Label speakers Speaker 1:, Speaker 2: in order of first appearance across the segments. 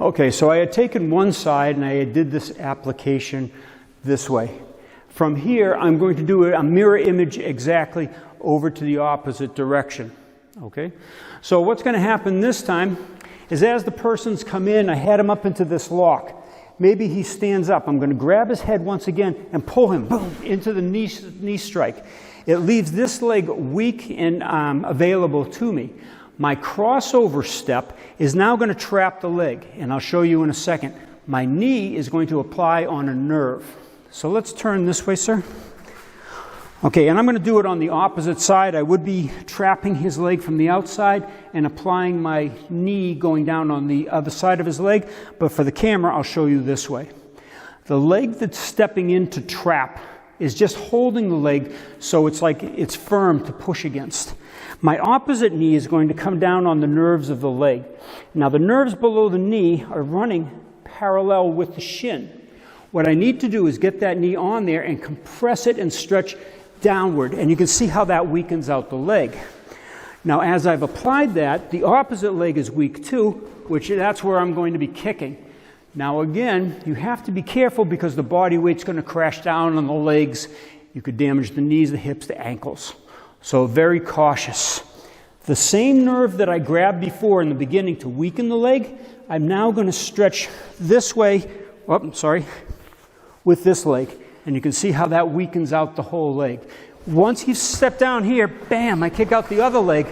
Speaker 1: Okay, so I had taken one side and I did this application this way. From here, I'm going to do a mirror image exactly over to the opposite direction. Okay, so what's going to happen this time is as the person's come in, I had him up into this lock. Maybe he stands up. I'm going to grab his head once again and pull him, boom, into the knee strike. It leaves this leg weak and available to me. My crossover step is now going to trap the leg, and I'll show you in a second. My knee is going to apply on a nerve. So let's turn this way, sir. Okay, and I'm going to do it on the opposite side. I would be trapping his leg from the outside and applying my knee going down on the other side of his leg, but for the camera, I'll show you this way. The leg that's stepping in to trap is just holding the leg so it's like it's firm to push against. My opposite knee is going to come down on the nerves of the leg. Now the nerves below the knee are running parallel with the shin. What I need to do is get that knee on there and compress it and stretch downward, and you can see how that weakens out the leg. Now as I've applied that, the opposite leg is weak too, which that's where I'm going to be kicking. Now again, you have to be careful because the body weight's going to crash down on the legs. You could damage the knees, the hips, the ankles. So very cautious. The same nerve that I grabbed before in the beginning to weaken the leg, I'm now going to stretch this way, with this leg. And you can see how that weakens out the whole leg. Once you step down here, bam, I kick out the other leg.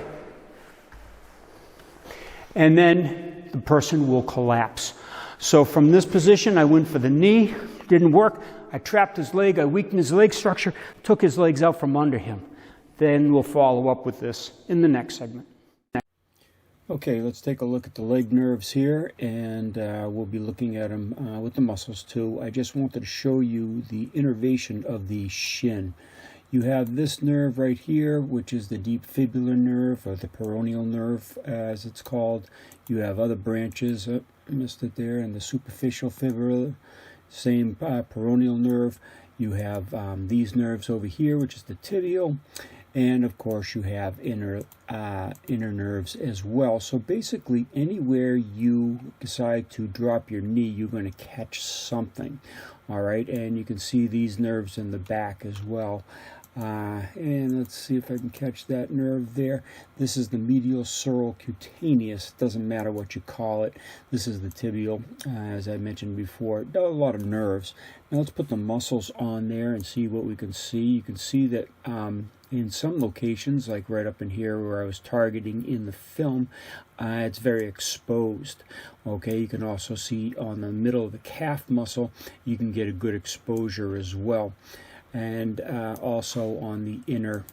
Speaker 1: And then the person will collapse. So from this position, I went for the knee, didn't work. I trapped his leg, I weakened his leg structure, took his legs out from under him. Then we'll follow up with this in the next segment. Okay, let's take a look at the leg nerves here, and we'll be looking at them with the muscles too. I just wanted to show you the innervation of the shin. You have this nerve right here, which is the deep fibular nerve, or the peroneal nerve as it's called. You have other branches, missed it there, and the superficial fibula, same peroneal nerve. You have these nerves over here, which is the tibial. And of course you have inner nerves as well. So basically anywhere you decide to drop your knee, you're going to catch something. All right, and you can see these nerves in the back as well. And let's see if I can catch that nerve there. This is the medial cutaneous. Doesn't matter what you call it. This is the tibial, as I mentioned before. A lot of nerves. Now let's put the muscles on there and see what we can see. You can see that in some locations, like right up in here where I was targeting in the film, it's very exposed. Okay, you can also see on the middle of the calf muscle, you can get a good exposure as well. And also on the inner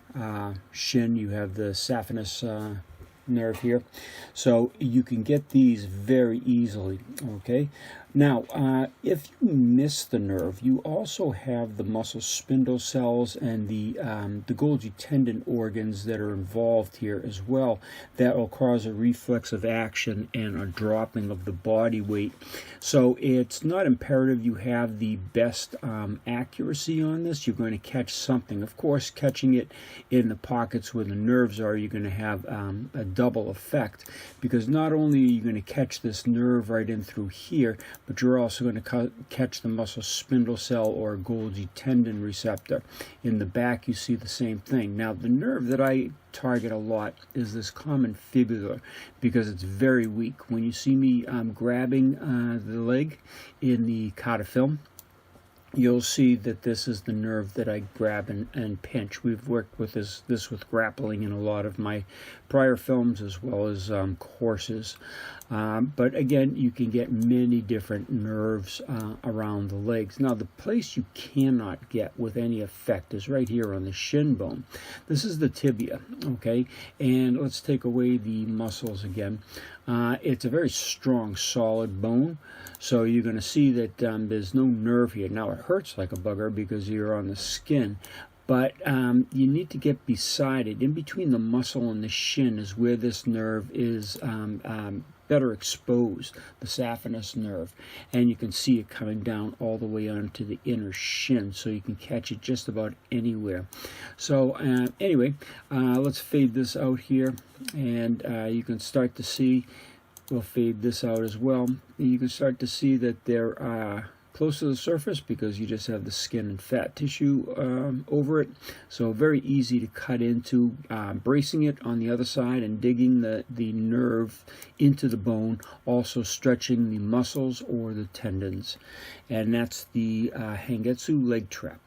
Speaker 1: shin, you have the saphenous nerve here. So you can get these very easily, okay? Now, if you miss the nerve, you also have the muscle spindle cells and the Golgi tendon organs that are involved here as well. That will cause a reflexive action and a dropping of the body weight. So it's not imperative you have the best accuracy on this. You're going to catch something. Of course, catching it in the pockets where the nerves are, you're going to have a double effect, because not only are you going to catch this nerve right in through here, but you're also going to catch the muscle spindle cell or Golgi tendon receptor. In the back, you see the same thing. Now, the nerve that I target a lot is this common fibula, because it's very weak. When you see me grabbing the leg in the Kata film, you'll see that this is the nerve that I grab and pinch. We've worked with this with grappling in a lot of my prior films as well as courses. But again, you can get many different nerves around the legs. Now, the place you cannot get with any effect is right here on the shin bone. This is the tibia, okay? And let's take away the muscles again. It's a very strong, solid bone. So you're going to see that there's no nerve here. Now, it hurts like a bugger because you're on the skin. But you need to get beside it. In between the muscle and the shin is where this nerve is better exposed, the saphenous nerve. And you can see it coming down all the way onto the inner shin, so you can catch it just about anywhere. So anyway, let's fade this out here, and you can start to see, we'll fade this out as well. You can start to see that they're close to the surface because you just have the skin and fat tissue over it. So very easy to cut into, bracing it on the other side and digging the nerve into the bone, also stretching the muscles or the tendons. And that's the Hangetsu leg trap.